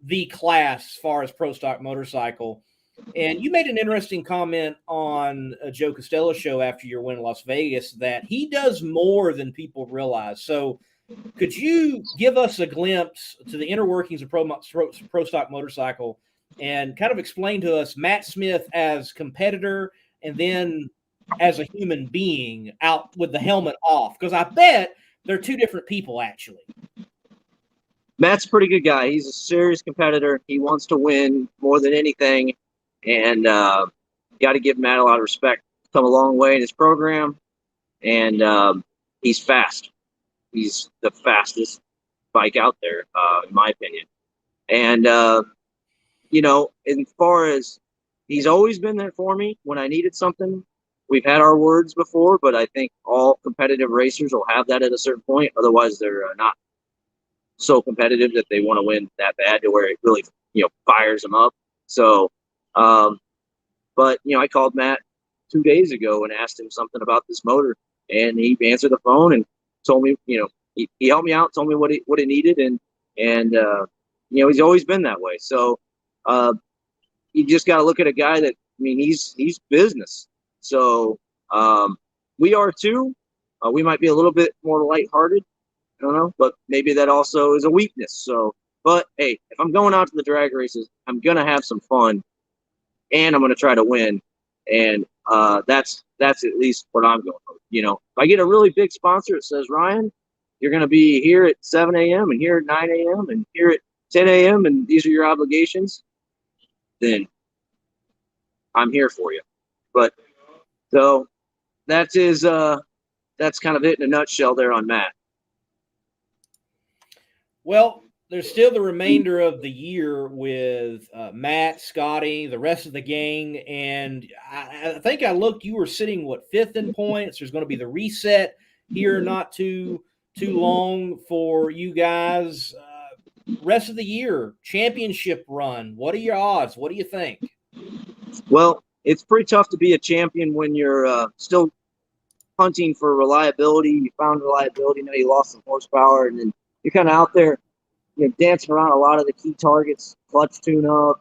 the class as far as pro stock motorcycle. And you made an interesting comment on a Joe Costello show after your win in Las Vegas that he does more than people realize. So could you give us a glimpse to the inner workings of pro stock motorcycle and kind of explain to us Matt Smith as competitor and then as a human being out with the helmet off? Because I bet they're two different people, actually. Matt's a pretty good guy. He's a serious competitor. He wants to win more than anything, and got to give Matt a lot of respect. Come a long way in his program, and he's fast. He's the fastest bike out there, in my opinion. And, as far as he's always been there for me when I needed something. We've had our words before, but I think all competitive racers will have that at a certain point. Otherwise, they're not so competitive that they want to win that bad to where it really, fires them up. So, but, I called Matt 2 days ago and asked him something about this motor, and he answered the phone and told me, he helped me out, told me what he needed, and he's always been that way. So you just got to look at a guy that, he's business. So we are too. We might be a little bit more lighthearted, I don't know, but maybe that also is a weakness. So, but hey, if I'm going out to the drag races, I'm gonna have some fun, and I'm gonna try to win, and that's at least what I'm going for. If I get a really big sponsor that says, Ryan, you're going to be here at 7 a.m. and here at 9 a.m. and here at 10 a.m. and these are your obligations, then I'm here for you. But so that's kind of it in a nutshell there on Matt. Well, there's still the remainder of the year with Matt, Scotty, the rest of the gang. And I think I looked, you were sitting, fifth in points. There's going to be the reset here not too long for you guys. Rest of the year, championship run. What are your odds? What do you think? Well, it's pretty tough to be a champion when you're still hunting for reliability. You found reliability, now you lost some horsepower, and then you're kind of out there, dancing around a lot of the key targets, clutch tune-up,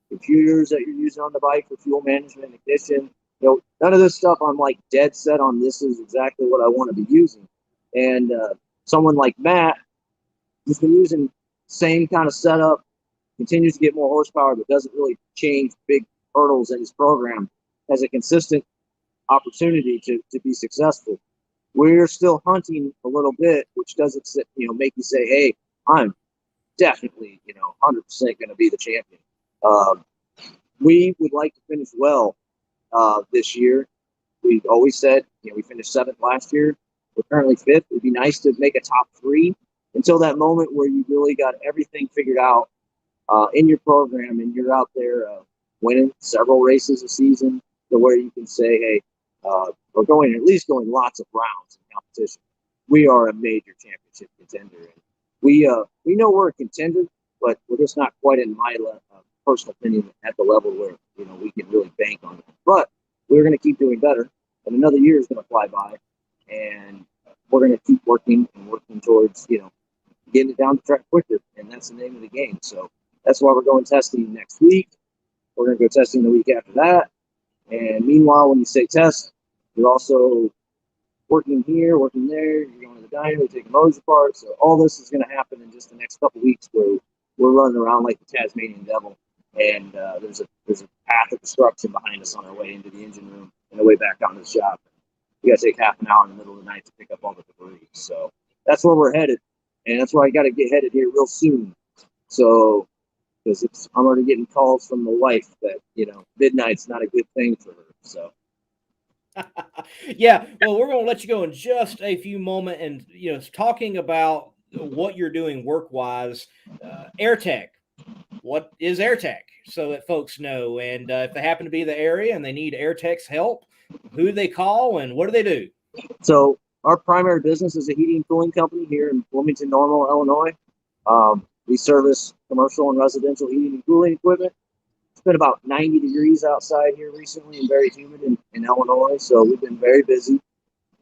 computers that you're using on the bike for fuel management, ignition. None of this stuff I'm dead set on. This is exactly what I want to be using. And someone like Matt, who's been using same kind of setup, continues to get more horsepower, but doesn't really change big hurdles in his program, has a consistent opportunity to be successful. We're still hunting a little bit, which doesn't make you say, hey, I'm definitely 100% going to be the champion. We would like to finish well this year. We've always said, we finished 7th last year. We're currently 5th. It'd be nice to make a top 3 until that moment where you really got everything figured out in your program and you're out there winning several races a season to where you can say, hey, we're at least going lots of rounds in competition. We are a major championship contender. And we know we're a contender, but we're just not quite, in my personal opinion, at the level where we can really bank on it. But we're going to keep doing better, and another year is going to fly by, and we're going to keep working towards getting it down the track quicker, and that's the name of the game. So that's why we're going testing next week. We're going to go testing the week after that. And meanwhile, when you say test, you're also working here, working there. You're going to the diner, taking motors apart. So all this is going to happen in just the next couple weeks, where we're running around like the Tasmanian devil. And there's a path of destruction behind us on our way into the engine room and the way back down to the shop. We got to take half an hour in the middle of the night to pick up all the debris. So that's where we're headed, and that's where I got to get headed here real soon. So because I'm already getting calls from the wife that midnight's not a good thing for her. So. Yeah, well, we're going to let you go in just a few moments, and talking about what you're doing work-wise. AirTech, what is AirTech, so that folks know, and if they happen to be in the area and they need AirTech's help, who do they call and what do they do? So our primary business is a heating and cooling company here in Bloomington Normal, Illinois. We service commercial and residential heating and cooling equipment. It's been about 90 degrees outside here recently and very humid in Illinois, so we've been very busy.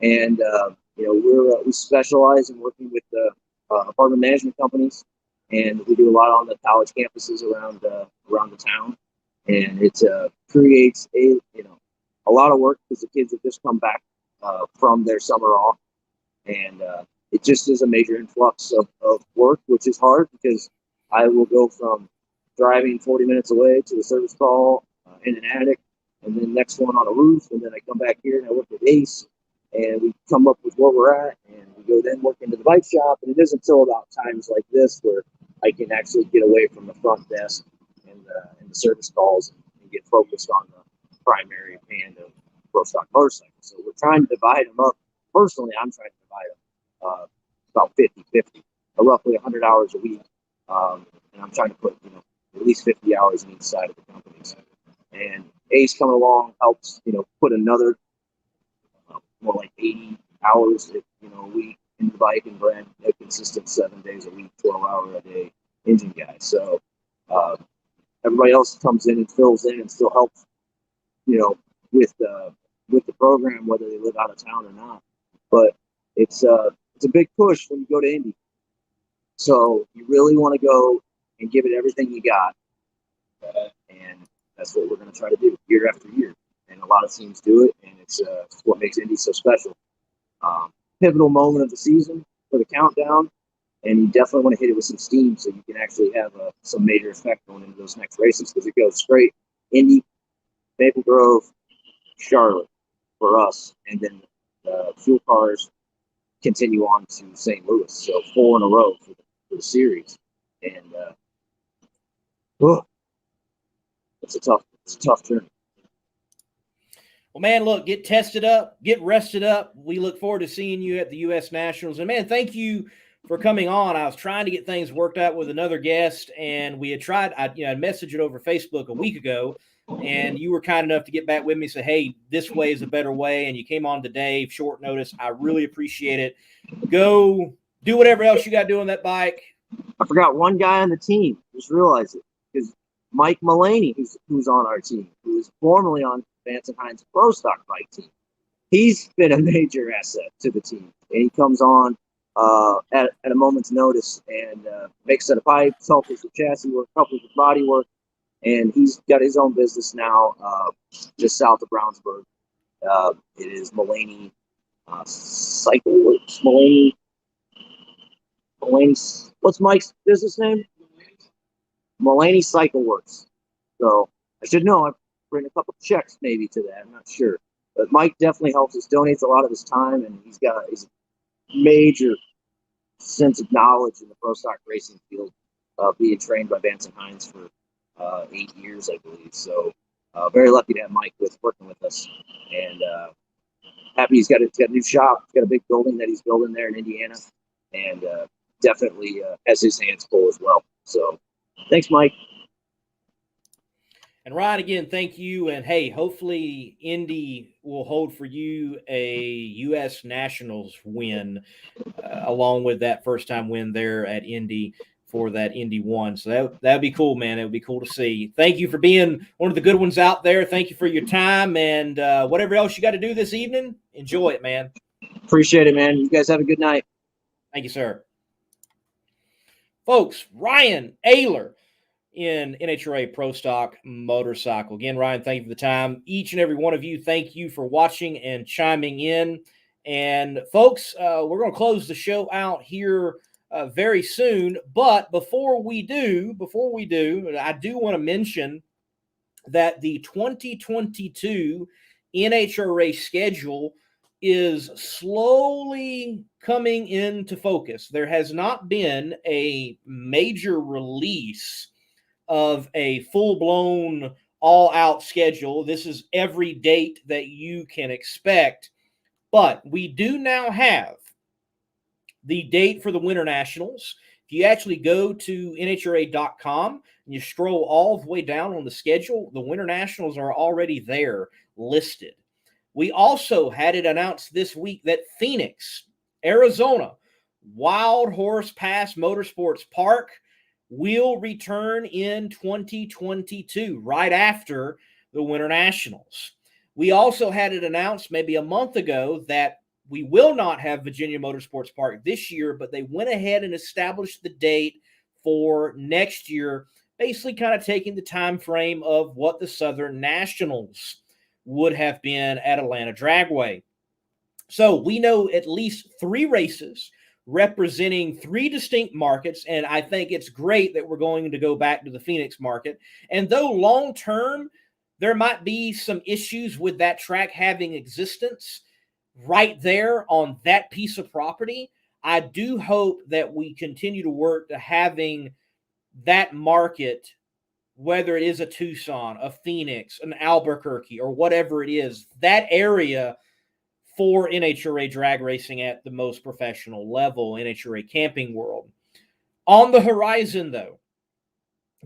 And we specialize in working with the apartment management companies, and we do a lot on the college campuses around the town. And it creates a lot of work because the kids have just come back from their summer off, and it just is a major influx of work, which is hard because I will go from driving 40 minutes away to a service call in an attic, and then next one on a roof, and then I come back here and I work with Ace, and we come up with where we're at, and we go then work into the bike shop. And it isn't until about times like this where I can actually get away from the front desk and the service calls and get focused on the primary band of pro stock motorcycles. So we're trying to divide them up. Personally, I'm trying to divide them about 50-50, roughly 100 hours a week, and I'm trying to put at least 50 hours in each side of the companies. And Ace coming along helps put another more like 80 hours a week in the bike, and Brad a consistent 7 days a week, 12-hour a day engine guy. So everybody else comes in and fills in and still helps with the program, whether they live out of town or not. But it's a big push when you go to Indy. So you really want to go and give it everything you got, and that's what we're going to try to do year after year. And a lot of teams do it, and it's what makes Indy so special. Pivotal moment of the season for the countdown, and you definitely want to hit it with some steam so you can actually have some major effect going into those next races, because it goes straight Indy, Maple Grove, Charlotte for us, and then the fuel cars continue on to St. Louis. So 4 in a row for the series, and it's a tough journey. Well, man, look, get tested up, get rested up. We look forward to seeing you at the U.S. Nationals. And, man, thank you for coming on. I was trying to get things worked out with another guest, and we had tried. I messaged it over Facebook a week ago, and you were kind enough to get back with me and say, hey, this way is a better way, and you came on today, short notice. I really appreciate it. Go do whatever else you got to do on that bike. I forgot one guy on the team. Just realized it, because Mike Mullaney, who's on our team, who was formerly on Vance and Hines Pro Stock bike team. He's been a major asset to the team, and he comes on at a moment's notice and makes a set of pipes, helps with the chassis work, helps with the body work, and he's got his own business now just south of Brownsburg. It is Mullaney Cycle Works. Mullaney. What's Mike's business name? Mullaney Cycle Works. So I should know. I bring a couple checks maybe to that. I'm not sure, but Mike definitely helps us. Donates a lot of his time, and he's got a major sense of knowledge in the pro stock racing field, being trained by Vance and Hines for 8 years, I believe. So very lucky to have Mike working with us, and happy he's got a new shop. He's got a big building that he's building there in Indiana, and definitely has his hands full as well. So thanks, Mike. And Ryan, again, thank you. And hey, hopefully Indy will hold for you a U.S. Nationals win, along with that first-time win there at Indy for that Indy 1. So that'd be cool, man. It would be cool to see. Thank you for being one of the good ones out there. Thank you for your time, and whatever else you got to do this evening, enjoy it, man. Appreciate it, man. You guys have a good night. Thank you, sir. Folks, Ryan Oehler, in NHRA Pro Stock Motorcycle. Again, Ryan, thank you for the time. Each and every one of you, thank you for watching and chiming in. And folks, we're going to close the show out here very soon. But before we do, I do want to mention that the 2022 NHRA schedule is slowly coming into focus. There has not been a major release of a full-blown, all-out schedule. This is every date that you can expect. But we do now have the date for the Winter Nationals. If you actually go to NHRA.com and you scroll all the way down on the schedule, the Winter Nationals are already there listed. We also had it announced this week that Phoenix, Arizona, Wild Horse Pass Motorsports Park will return in 2022, right after the Winter Nationals. We also had it announced maybe a month ago that we will not have Virginia Motorsports Park this year, but they went ahead and established the date for next year, basically kind of taking the time frame of what the Southern Nationals would have been at Atlanta Dragway. So we know at least 3 races representing 3 distinct markets, and I think it's great that we're going to go back to the Phoenix market. And though long-term there might be some issues with that track having existence right there on that piece of property, I do hope that we continue to work to having that market, whether it is a Tucson, a Phoenix, an Albuquerque, or whatever it is, that area for NHRA drag racing at the most professional level, NHRA Camping World. On the horizon, though,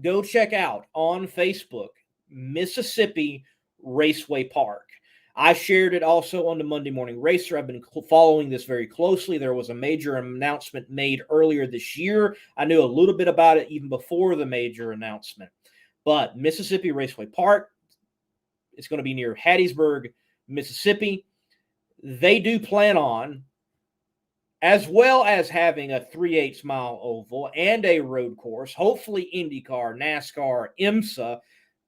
go check out on Facebook, Mississippi Raceway Park. I shared it also on the Monday Morning Racer. I've been following this very closely. There was a major announcement made earlier this year. I knew a little bit about it even before the major announcement. But Mississippi Raceway Park, it's going to be near Hattiesburg, Mississippi. They do plan on, as well as having a 3/8 mile oval and a road course, hopefully IndyCar, NASCAR, IMSA,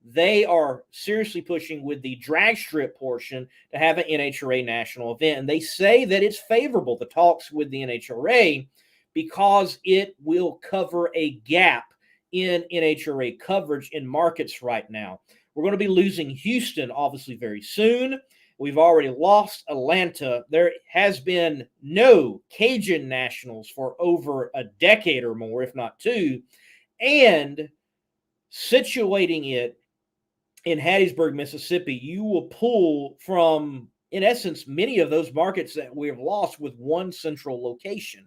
they are seriously pushing with the drag strip portion to have an NHRA national event. And they say that it's favorable, the talks with the NHRA, because it will cover a gap in NHRA coverage in markets right now. We're going to be losing Houston, obviously, very soon. We've already lost Atlanta. There has been no Cajun Nationals for over a decade or more, if not 2. And situating it in Hattiesburg, Mississippi, you will pull from, in essence, many of those markets that we have lost with one central location.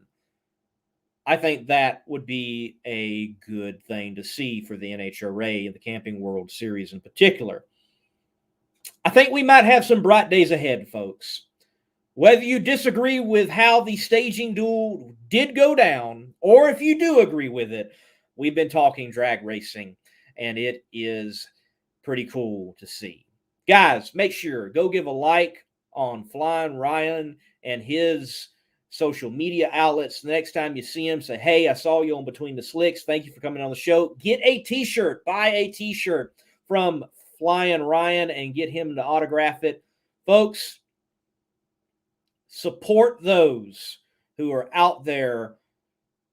I think that would be a good thing to see for the NHRA and the Camping World Series in particular. I think we might have some bright days ahead, folks. Whether you disagree with how the staging duel did go down, or if you do agree with it, we've been talking drag racing, and it is pretty cool to see. Guys, make sure, go give a like on Flying Ryan and his social media outlets. The next time you see him, say, hey, I saw you on Between the Slicks. Thank you for coming on the show. Get a t-shirt. Buy a t-shirt from Flying Ryan and get him to autograph it. Folks, support those who are out there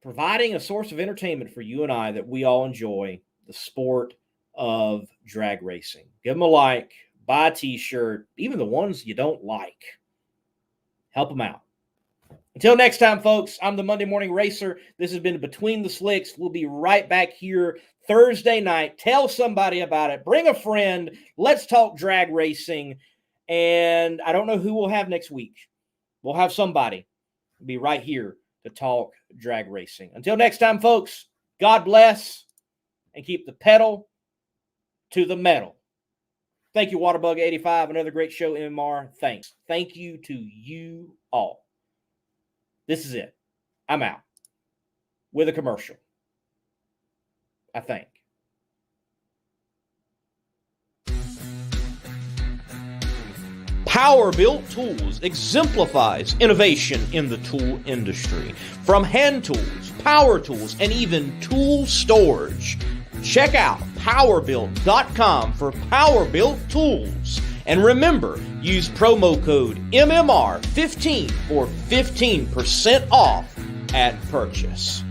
providing a source of entertainment for you and I that we all enjoy, the sport of drag racing. Give them a like, buy a t-shirt, even the ones you don't like. Help them out. Until next time, folks, I'm the Monday Morning Racer. This has been Between the Slicks. We'll be right back here Thursday night. Tell somebody about it. Bring a friend. Let's talk drag racing. And I don't know who we'll have next week. We'll have somebody be right here to talk drag racing. Until next time, folks, God bless and keep the pedal to the metal. Thank you, Waterbug85. Another great show, MMR. Thanks. Thank you to you all. This is it. I'm out with a commercial, I think. Power Built Tools exemplifies innovation in the tool industry. From hand tools, power tools, and even tool storage, Check out powerbuilt.com for power-built tools. And remember, use promo code MMR15 for 15% off at purchase.